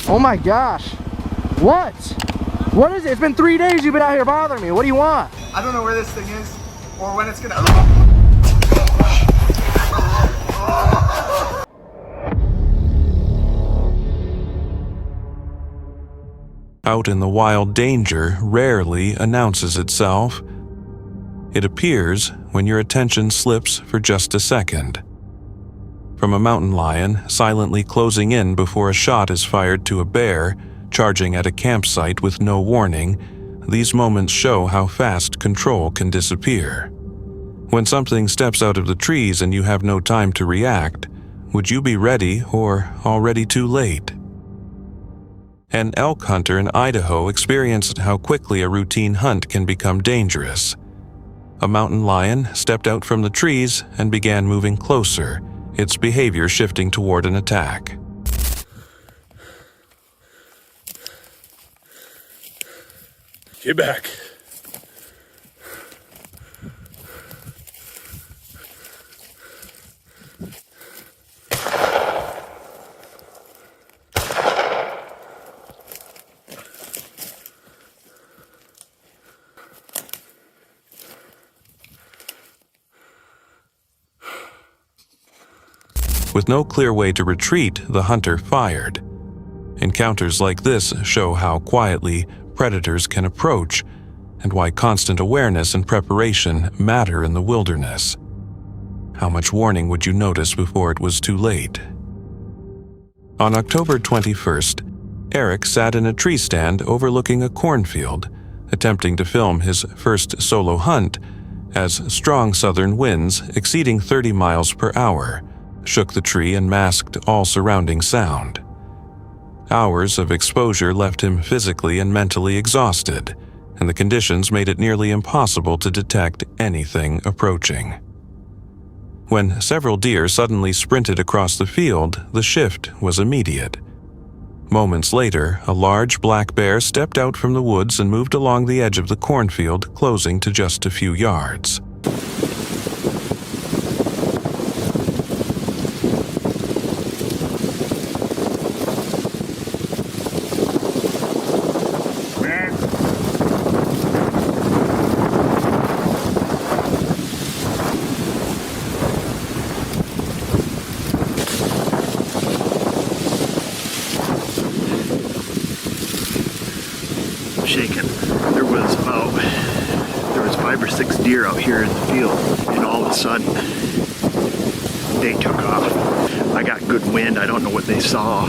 Oh my gosh. What? What is it? It's been 3 days you've been out here bothering me. What do you want? I don't know where this thing is or when it's gonna... Out in the wild, danger rarely announces itself. It appears when your attention slips for just a second. From a mountain lion silently closing in before a shot is fired to a bear charging at a campsite with no warning, these moments show how fast control can disappear. When something steps out of the trees and you have no time to react, would you be ready or already too late? An elk hunter in Idaho experienced how quickly a routine hunt can become dangerous. A mountain lion stepped out from the trees and began moving closer, its behavior shifting toward an attack. Get back. With no clear way to retreat, the hunter fired. Encounters like this show how quietly predators can approach and why constant awareness and preparation matter in the wilderness. How much warning would you notice before it was too late? On October 21st, Eric sat in a tree stand overlooking a cornfield, attempting to film his first solo hunt as strong southern winds exceeding 30 miles per hour shook the tree and masked all surrounding sound. Hours of exposure left him physically and mentally exhausted, and the conditions made it nearly impossible to detect anything approaching. When several deer suddenly sprinted across the field, the shift was immediate. Moments later, a large black bear stepped out from the woods and moved along the edge of the cornfield, closing to just a few yards. Shaking. There was 5 or 6 deer out here in the field, and all of a sudden they took off. I got good wind. I don't know what they saw.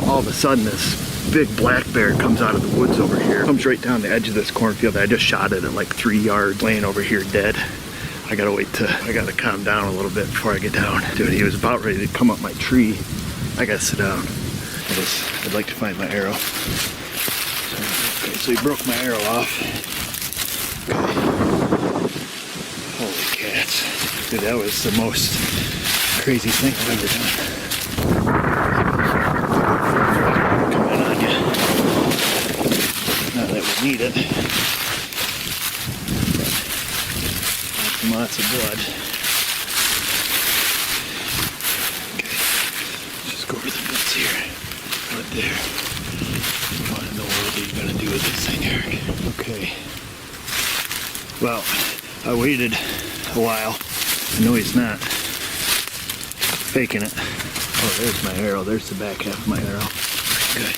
All of a sudden this big black bear comes out of the woods over here, comes right down the edge of this cornfield. I just shot it at like 3 yards, laying over here dead. I gotta calm down a little bit before I get down. Dude, he was about ready to come up my tree. I gotta sit down. I'd like to find my arrow. Okay, so he broke my arrow off. Okay. Holy cats. Dude, that was the most crazy thing I've ever done. Coming on you. Not that we need it. Lots of blood. Okay, just go over the nuts here. Right there. What in the world are you going to do with this thing, Eric? Okay. Well, I waited a while. I know he's not faking it. Oh, there's my arrow. There's the back half of my arrow. Good.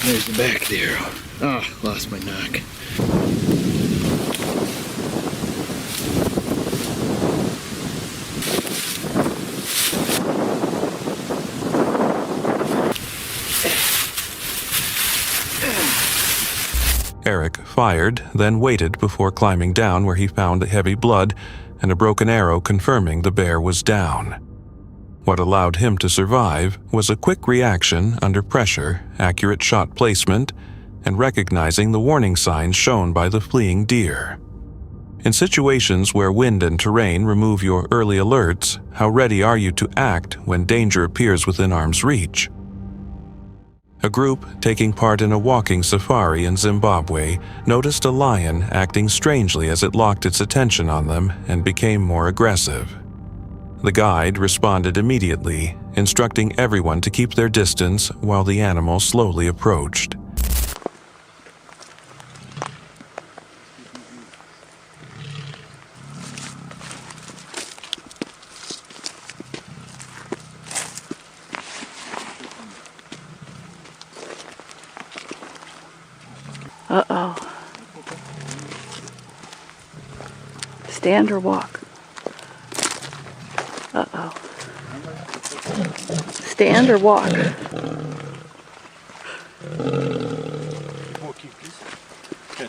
There's the back of the arrow. Oh, lost my nock. Eric fired, then waited before climbing down where he found heavy blood and a broken arrow confirming the bear was down. What allowed him to survive was a quick reaction under pressure, accurate shot placement, and recognizing the warning signs shown by the fleeing deer. In situations where wind and terrain remove your early alerts, how ready are you to act when danger appears within arm's reach? A group taking part in a walking safari in Zimbabwe noticed a lion acting strangely as it locked its attention on them and became more aggressive. The guide responded immediately, instructing everyone to keep their distance while the animal slowly approached. Uh-oh. Stand or walk? Uh-oh. Stand or walk?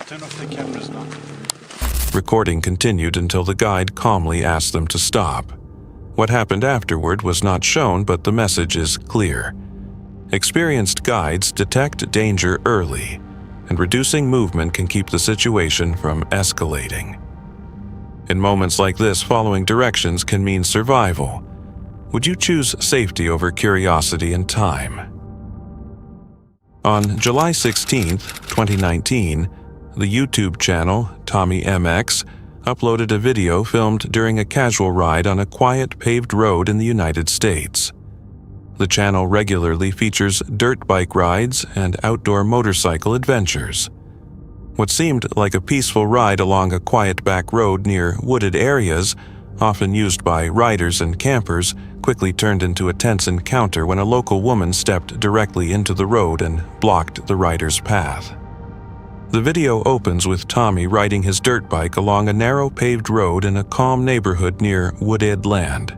Turn off the cameras now. Recording continued until the guide calmly asked them to stop. What happened afterward was not shown, but the message is clear. Experienced guides detect danger early, and reducing movement can keep the situation from escalating. In moments like this, following directions can mean survival. Would you choose safety over curiosity and time? On July 16, 2019, the YouTube channel Tommy MX uploaded a video filmed during a casual ride on a quiet paved road in the United States. The channel regularly features dirt bike rides and outdoor motorcycle adventures. What seemed like a peaceful ride along a quiet back road near wooded areas, often used by riders and campers, quickly turned into a tense encounter when a local woman stepped directly into the road and blocked the rider's path. The video opens with Tommy riding his dirt bike along a narrow paved road in a calm neighborhood near wooded land.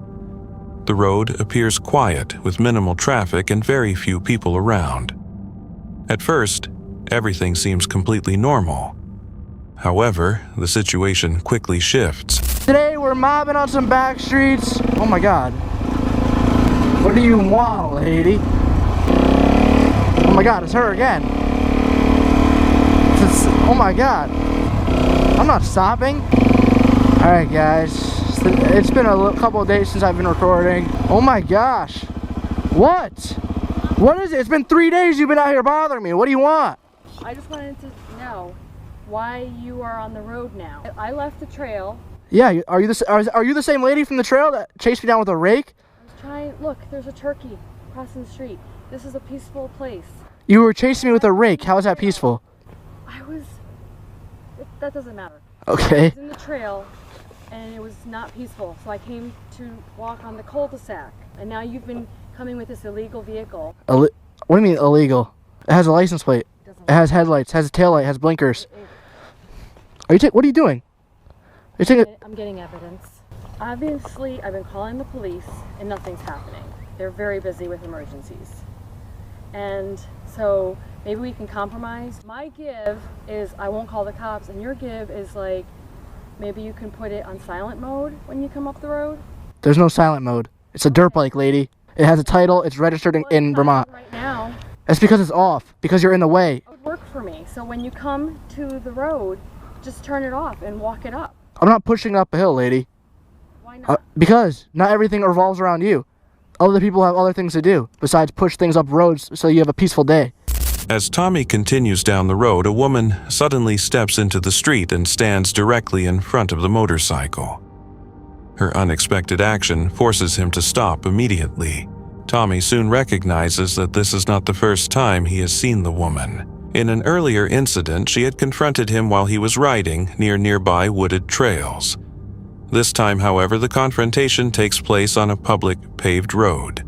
The road appears quiet with minimal traffic and very few people around. At first, everything seems completely normal. However, the situation quickly shifts. Today we're mobbing on some back streets. Oh my god. What do you want, lady? Oh my god, it's her again. Oh my god. I'm not stopping. Alright guys. It's been a couple of days since I've been recording. Oh my gosh. What? What is it? It's been 3 days you've been out here bothering me. What do you want? I just wanted to know why you are on the road now. I left the trail. Yeah, are you the same lady from the trail that chased me down with a rake? I was trying, look, there's a turkey crossing the street. This is a peaceful place. You were chasing me with a rake. How is that peaceful? That doesn't matter. Okay. I was in the trail and it was not peaceful. So I came to walk on the cul-de-sac. And now you've been coming with this illegal vehicle. What do you mean illegal? It has a license plate. It has headlights, has a taillight, has blinkers. What are you doing? I'm getting evidence. Obviously, I've been calling the police and nothing's happening. They're very busy with emergencies. And so maybe we can compromise. My give is I won't call the cops, and your give is like maybe you can put it on silent mode when you come up the road. There's no silent mode. It's a dirt bike, lady. It has a title. It's registered in Vermont. Right now. It's because it's off. Because you're in the way. It would work for me. So when you come to the road, just turn it off and walk it up. I'm not pushing up a hill, lady. Why not? Because not everything revolves around you. Other people have other things to do besides push things up roads so you have a peaceful day. As Tommy continues down the road, a woman suddenly steps into the street and stands directly in front of the motorcycle. Her unexpected action forces him to stop immediately. Tommy soon recognizes that this is not the first time he has seen the woman. In an earlier incident, she had confronted him while he was riding near nearby wooded trails. This time, however, the confrontation takes place on a public paved road.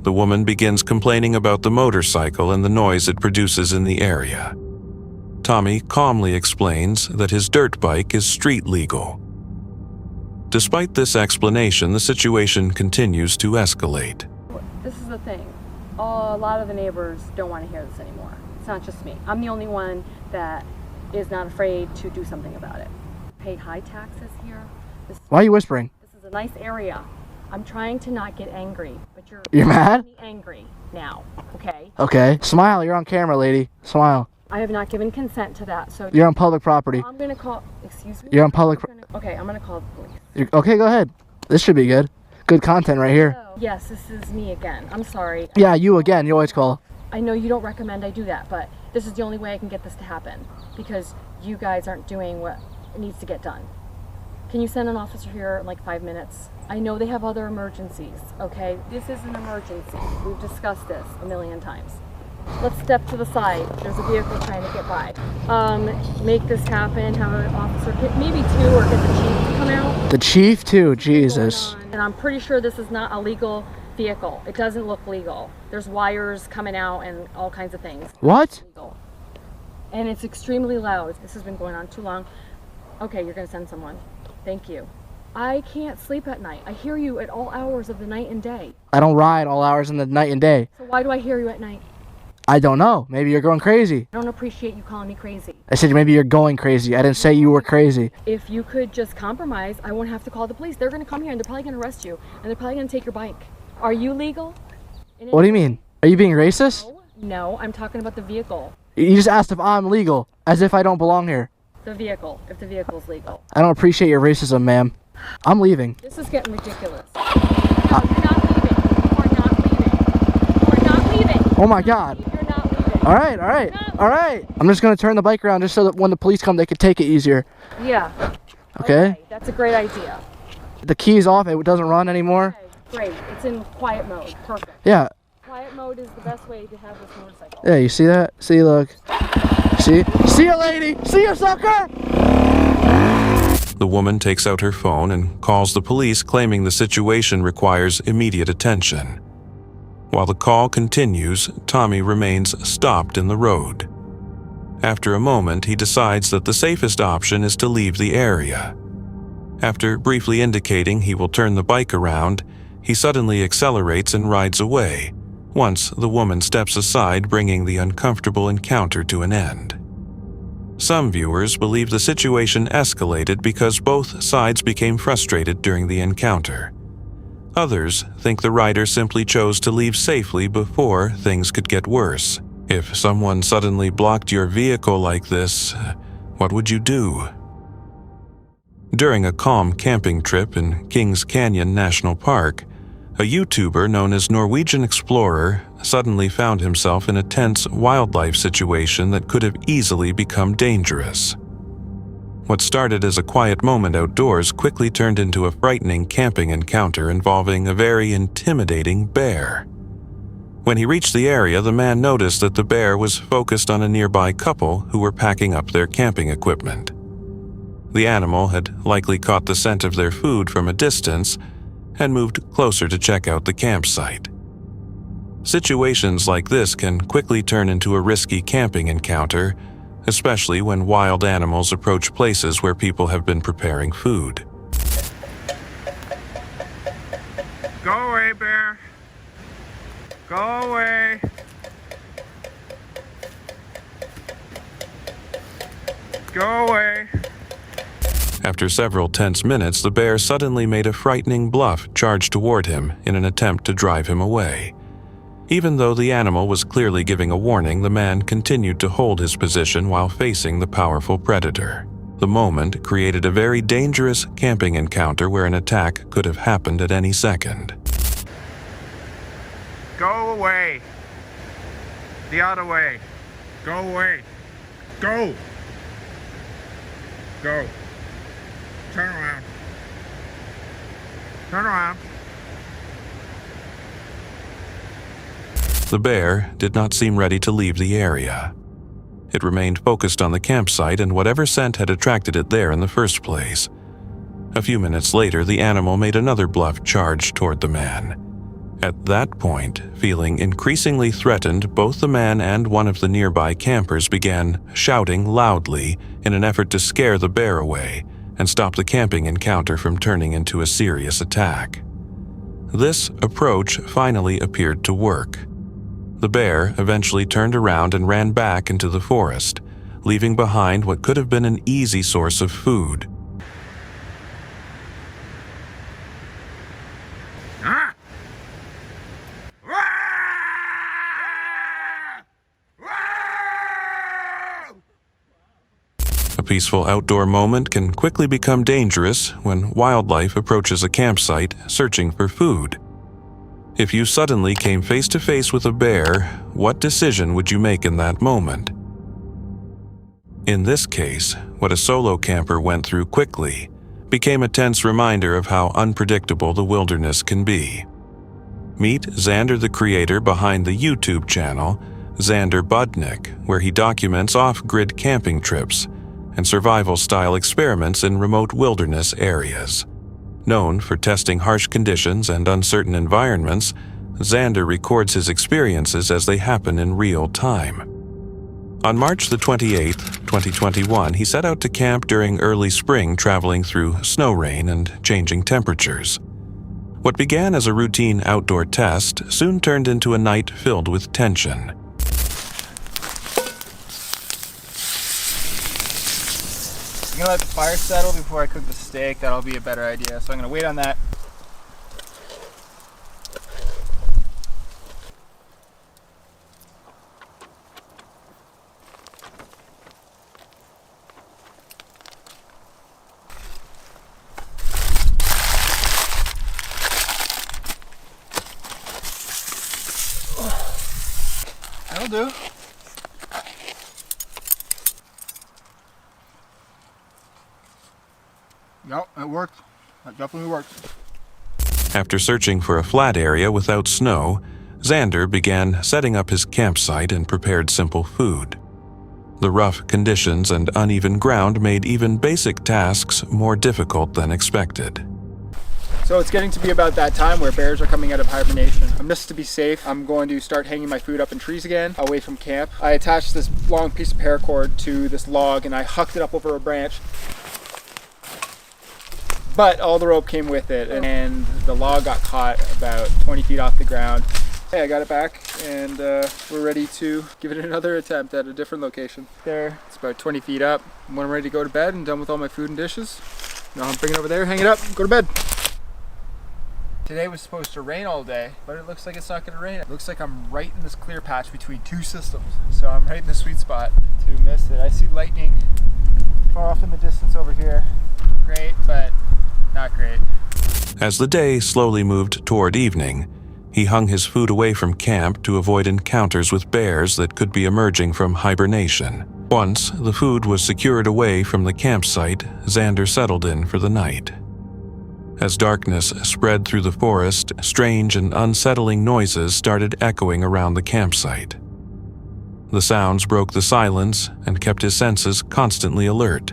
The woman begins complaining about the motorcycle and the noise it produces in the area. Tommy calmly explains that his dirt bike is street legal. Despite this explanation, the situation continues to escalate. This is the thing. A lot of the neighbors don't want to hear this anymore. It's not just me. I'm the only one that is not afraid to do something about it. Pay high taxes here. Why are you whispering? This is a nice area. I'm trying to not get angry, but you're mad? Angry now, okay? Okay. Smile. You're on camera, lady. Smile. I have not given consent to that, so... You're on public property. I'm gonna call... Excuse me? You're on public... Okay, I'm gonna call the police. Okay, go ahead. This should be good. Good content right here. Hello. Yes, this is me again. I'm sorry. Yeah, you again. You always call. I know you don't recommend I do that, but this is the only way I can get this to happen because you guys aren't doing what needs to get done. Can you send an officer here in like 5 minutes? I know they have other emergencies, okay? This is an emergency. We've discussed this a million times. Let's step to the side. There's a vehicle trying to get by. Make this happen, have an officer, maybe 2, or get the chief to come out. The chief too, Jesus. And I'm pretty sure this is not a legal vehicle. It doesn't look legal. There's wires coming out and all kinds of things. What? And it's extremely loud. This has been going on too long. Okay, you're gonna send someone. Thank you. I can't sleep at night. I hear you at all hours of the night and day. I don't ride all hours in the night and day. So why do I hear you at night? I don't know. Maybe you're going crazy. I don't appreciate you calling me crazy. I said maybe you're going crazy. I didn't say you were crazy. If you could just compromise, I won't have to call the police. They're gonna come here and they're probably gonna arrest you. And they're probably gonna take your bike. Are you legal? What do you mean? Are you being racist? No, I'm talking about the vehicle. You just asked if I'm legal, as if I don't belong here. The vehicle, if the vehicle's legal. I don't appreciate your racism, ma'am. I'm leaving. This is getting ridiculous. No, you're not leaving. You are not leaving. You are not leaving. Oh my God. You're not leaving. All right, all right, all right. I'm just gonna turn the bike around just so that when the police come, they can take it easier. Yeah. Okay? That's a great idea. The key's off. It doesn't run anymore. Okay, great. It's in quiet mode. Perfect. Yeah. Quiet mode is the best way to have this motorcycle. Yeah, you see that? See, look. See? See you, lady! See you, sucker! The woman takes out her phone and calls the police, claiming the situation requires immediate attention. While the call continues, Tommy remains stopped in the road. After a moment, he decides that the safest option is to leave the area. After briefly indicating he will turn the bike around, he suddenly accelerates and rides away, once the woman steps aside, bringing the uncomfortable encounter to an end. Some viewers believe the situation escalated because both sides became frustrated during the encounter. Others think the rider simply chose to leave safely before things could get worse. If someone suddenly blocked your vehicle like this, what would you do? During a calm camping trip in Kings Canyon National Park, a YouTuber known as Norwegian Explorer suddenly found himself in a tense wildlife situation that could have easily become dangerous. What started as a quiet moment outdoors quickly turned into a frightening camping encounter involving a very intimidating bear. When he reached the area, the man noticed that the bear was focused on a nearby couple who were packing up their camping equipment. The animal had likely caught the scent of their food from a distance and moved closer to check out the campsite. Situations like this can quickly turn into a risky camping encounter, especially when wild animals approach places where people have been preparing food. Go away, bear. Go away. Go away. After several tense minutes, the bear suddenly made a frightening bluff charge toward him in an attempt to drive him away. Even though the animal was clearly giving a warning, the man continued to hold his position while facing the powerful predator. The moment created a very dangerous camping encounter where an attack could have happened at any second. Go away. The other way. Go away. Go. Go. Turn around. Turn around. The bear did not seem ready to leave the area. It remained focused on the campsite and whatever scent had attracted it there in the first place. A few minutes later, the animal made another bluff charge toward the man. At that point, feeling increasingly threatened, both the man and one of the nearby campers began shouting loudly in an effort to scare the bear away and stop the camping encounter from turning into a serious attack. This approach finally appeared to work. The bear eventually turned around and ran back into the forest, leaving behind what could have been an easy source of food. Ah! A peaceful outdoor moment can quickly become dangerous when wildlife approaches a campsite searching for food. If you suddenly came face to face with a bear, what decision would you make in that moment? In this case, what a solo camper went through quickly became a tense reminder of how unpredictable the wilderness can be. Meet Xander, the creator behind the YouTube channel, Xander Budnick, where he documents off-grid camping trips and survival-style experiments in remote wilderness areas. Known for testing harsh conditions and uncertain environments, Xander records his experiences as they happen in real time. On March the 28th, 2021, he set out to camp during early spring, traveling through snow rain and changing temperatures. What began as a routine outdoor test soon turned into a night filled with tension. I'm gonna let the fire settle before I cook the steak. That'll be a better idea. So I'm gonna wait on that. That'll do. Yep, it worked. That definitely works. After searching for a flat area without snow, Xander began setting up his campsite and prepared simple food. The rough conditions and uneven ground made even basic tasks more difficult than expected. So it's getting to be about that time where bears are coming out of hibernation. Just to be safe, I'm going to start hanging my food up in trees again, away from camp. I attached this long piece of paracord to this log and I hucked it up over a branch. But all the rope came with it and the log got caught about 20 feet off the ground. Hey, I got it back and we're ready to give it another attempt at a different location. There, it's about 20 feet up. When I'm ready to go to bed and done with all my food and dishes, now I'm bringing it over there, hang it up, go to bed. Today was supposed to rain all day, but it looks like it's not going to rain. It looks like I'm right in this clear patch between two systems. So I'm right in the sweet spot to miss it. I see lightning far off in the distance over here. Great, but not great. As the day slowly moved toward evening, he hung his food away from camp to avoid encounters with bears that could be emerging from hibernation. Once the food was secured away from the campsite, Xander settled in for the night. As darkness spread through the forest, strange and unsettling noises started echoing around the campsite. The sounds broke the silence and kept his senses constantly alert.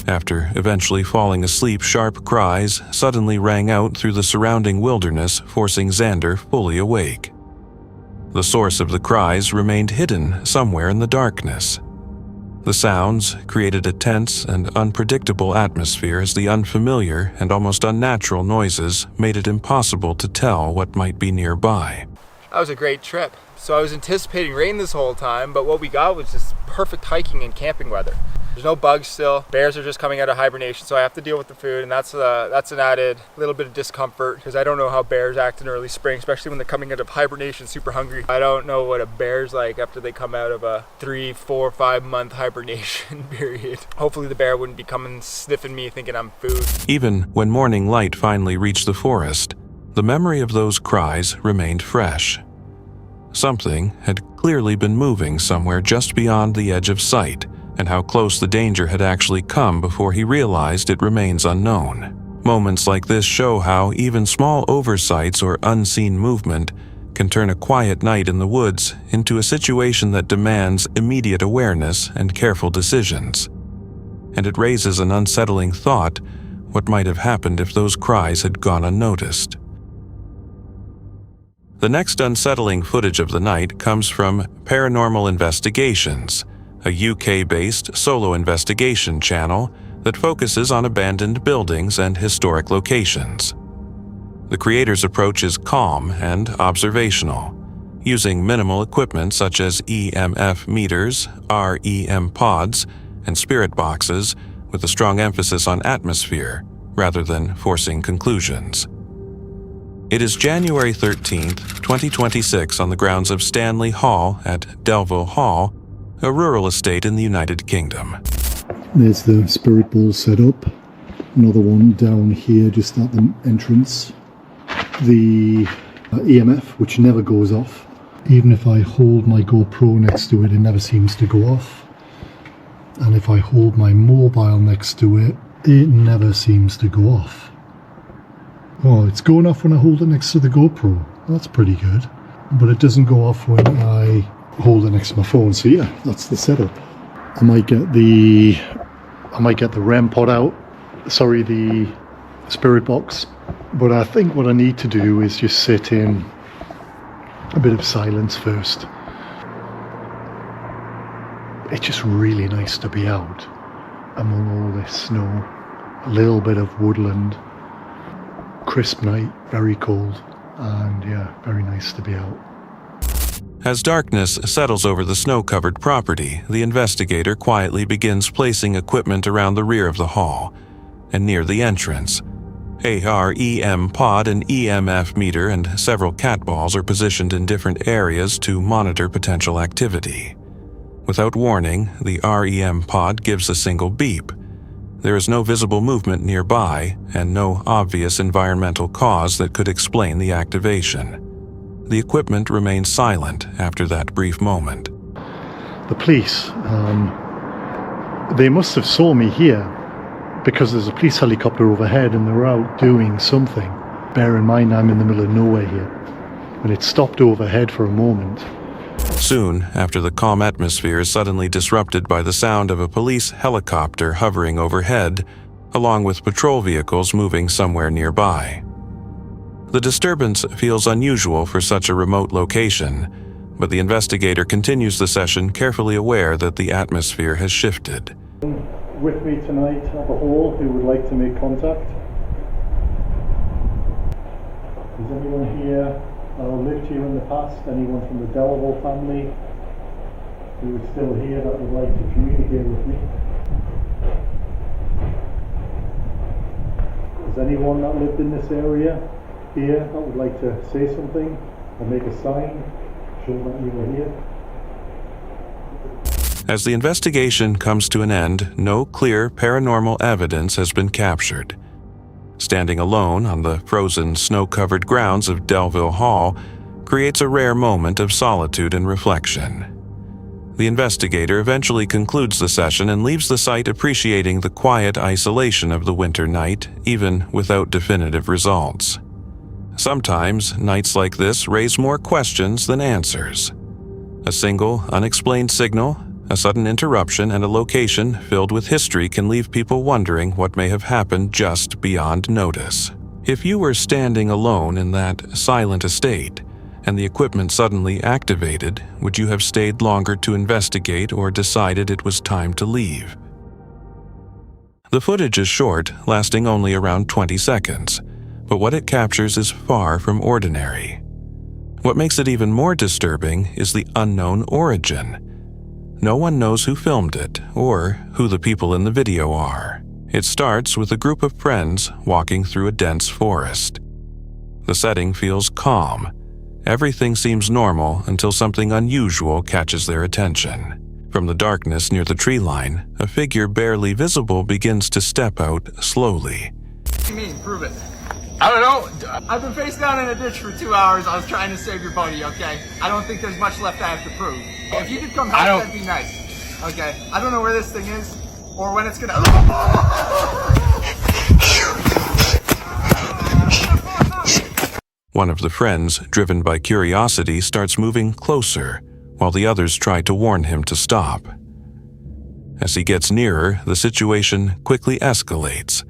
After eventually falling asleep, sharp cries suddenly rang out through the surrounding wilderness, forcing Xander fully awake. The source of the cries remained hidden somewhere in the darkness. The sounds created a tense and unpredictable atmosphere as the unfamiliar and almost unnatural noises made it impossible to tell what might be nearby. That was a great trip. So I was anticipating rain this whole time, but what we got was just perfect hiking and camping weather. There's no bugs still. Bears are just coming out of hibernation, so I have to deal with the food, and that's an added little bit of discomfort because I don't know how bears act in early spring, especially when they're coming out of hibernation super hungry. I don't know what a bear's like after they come out of a 3, 4, 5 month hibernation period. Hopefully the bear wouldn't be coming sniffing me thinking I'm food. Even when morning light finally reached the forest, the memory of those cries remained fresh. Something had clearly been moving somewhere just beyond the edge of sight, and how close the danger had actually come before he realized it remains unknown. Moments like this show how even small oversights or unseen movement can turn a quiet night in the woods into a situation that demands immediate awareness and careful decisions. And it raises an unsettling thought: what might have happened if those cries had gone unnoticed? The next unsettling footage of the night comes from Paranormal Investigations, a UK-based solo investigation channel that focuses on abandoned buildings and historic locations. The creator's approach is calm and observational, using minimal equipment such as EMF meters, REM pods, and spirit boxes, with a strong emphasis on atmosphere rather than forcing conclusions. It is January 13th, 2026 on the grounds of Stanley Hall at Delville Hall, a rural estate in the United Kingdom. There's the spirit ball set up. Another one down here just at the entrance. The EMF, which never goes off. Even if I hold my GoPro next to it, it never seems to go off. And if I hold my mobile next to it, it never seems to go off. Oh, it's going off when I hold it next to the GoPro. That's pretty good. But it doesn't go off when I hold it next to my phone. So yeah, that's the setup. I might get the REM pod out. Sorry, the spirit box. But I think what I need to do is just sit in a bit of silence first. It's just really nice to be out among all this snow. A little bit of woodland. Crisp night, very cold, and yeah, very nice to be out. As darkness settles over the snow-covered property, the investigator quietly begins placing equipment around the rear of the hall and near the entrance. A REM pod, an EMF meter, and several cat balls are positioned in different areas to monitor potential activity. Without warning, the REM pod gives a single beep. There is no visible movement nearby and no obvious environmental cause that could explain the activation. The equipment remains silent after that brief moment. The police, they must have saw me here because there's a police helicopter overhead and they're out doing something. Bear in mind I'm in the middle of nowhere here, and it stopped overhead for a moment. Soon after, the calm atmosphere is suddenly disrupted by the sound of a police helicopter hovering overhead, along with patrol vehicles moving somewhere nearby. The disturbance feels unusual for such a remote location, but the investigator continues the session, carefully aware that the atmosphere has shifted. With me tonight at the hall who would like to make contact? Is anyone here lived here in the past? Anyone from the Delville family who is still here that would like to communicate with me? Is anyone that lived in this area here that would like to say something or make a sign, show that you were here? As the investigation comes to an end, no clear paranormal evidence has been captured. Standing alone on the frozen, snow-covered grounds of Delville Hall creates a rare moment of solitude and reflection. The investigator eventually concludes the session and leaves the site, appreciating the quiet isolation of the winter night, even without definitive results. Sometimes, nights like this raise more questions than answers. A single, unexplained signal, a sudden interruption, and a location filled with history can leave people wondering what may have happened just beyond notice. If you were standing alone in that silent estate, and the equipment suddenly activated, would you have stayed longer to investigate or decided it was time to leave? The footage is short, lasting only around 20 seconds, but what it captures is far from ordinary. What makes it even more disturbing is the unknown origin. No one knows who filmed it or who the people in the video are. It starts with a group of friends walking through a dense forest. The setting feels calm. Everything seems normal until something unusual catches their attention. From the darkness near the tree line, a figure barely visible begins to step out slowly. What do you mean? Prove it. I don't know. I've been face down in a ditch for 2 hours. I was trying to save your buddy, okay? I don't think there's much left I have to prove. If you could come help, that'd be nice. Okay? I don't know where this thing is or when it's gonna... One of the friends, driven by curiosity, starts moving closer, while the others try to warn him to stop. As he gets nearer, the situation quickly escalates.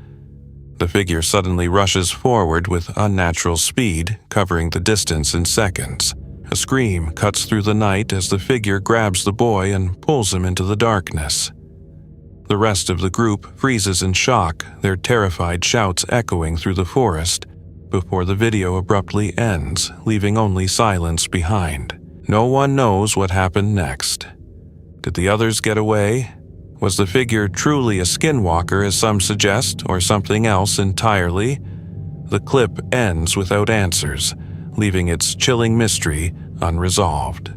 The figure suddenly rushes forward with unnatural speed, covering the distance in seconds. A scream cuts through the night as the figure grabs the boy and pulls him into the darkness. The rest of the group freezes in shock, their terrified shouts echoing through the forest, before the video abruptly ends, leaving only silence behind. No one knows what happened next. Did the others get away? Was the figure truly a skinwalker, as some suggest, or something else entirely? The clip ends without answers, leaving its chilling mystery unresolved.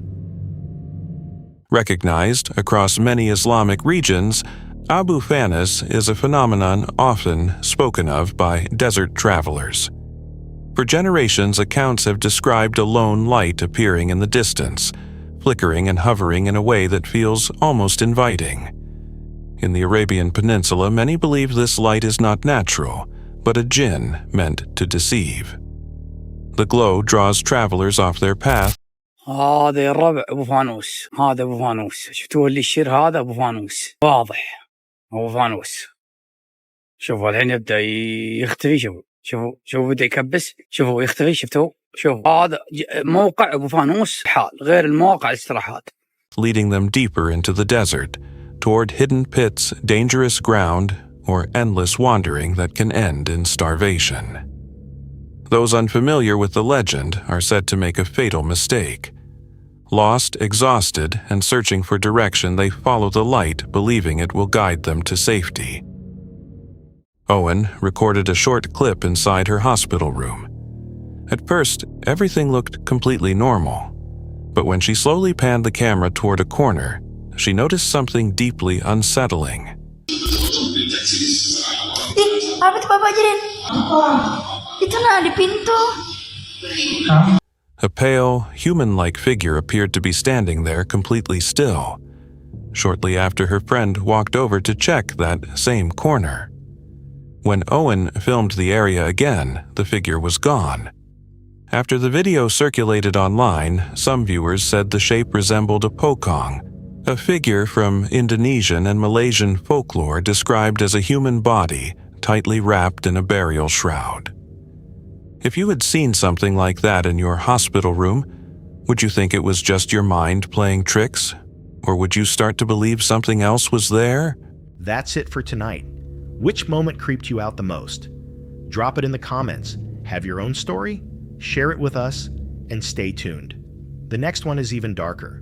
Recognized across many Islamic regions, Abu Fanis is a phenomenon often spoken of by desert travelers. For generations, accounts have described a lone light appearing in the distance, flickering and hovering in a way that feels almost inviting. In the Arabian Peninsula, many believe this light is not natural, but a jinn meant to deceive. The glow draws travelers off their path. هذا الربع ابو فانوس هذا ابو فانوس شفتوا اللي الشير هذا ابو فانوس واضح ابو فانوس شوفوا الحين يبدا يختفي شوفوا بدا يكبس شوفوا يختفي شفتوا شوفوا هذا موقع ابو فانوس حال غير المواقع الاستراحات leading them deeper into the desert, toward hidden pits, dangerous ground, or endless wandering that can end in starvation. Those unfamiliar with the legend are said to make a fatal mistake. Lost, exhausted, and searching for direction, they follow the light, believing it will guide them to safety. Owen recorded a short clip inside her hospital room. At first, everything looked completely normal. But when she slowly panned the camera toward a corner, she noticed something deeply unsettling. Apa tuh Bapak Jirin? Itu nah di pintu. A pale, human-like figure appeared to be standing there completely still, shortly after her friend walked over to check that same corner. When Owen filmed the area again, the figure was gone. After the video circulated online, some viewers said the shape resembled a pocong, a figure from Indonesian and Malaysian folklore described as a human body tightly wrapped in a burial shroud. If you had seen something like that in your hospital room, would you think it was just your mind playing tricks? Or would you start to believe something else was there? That's it for tonight. Which moment creeped you out the most? Drop it in the comments. Have your own story? Share it with us, and stay tuned. The next one is even darker.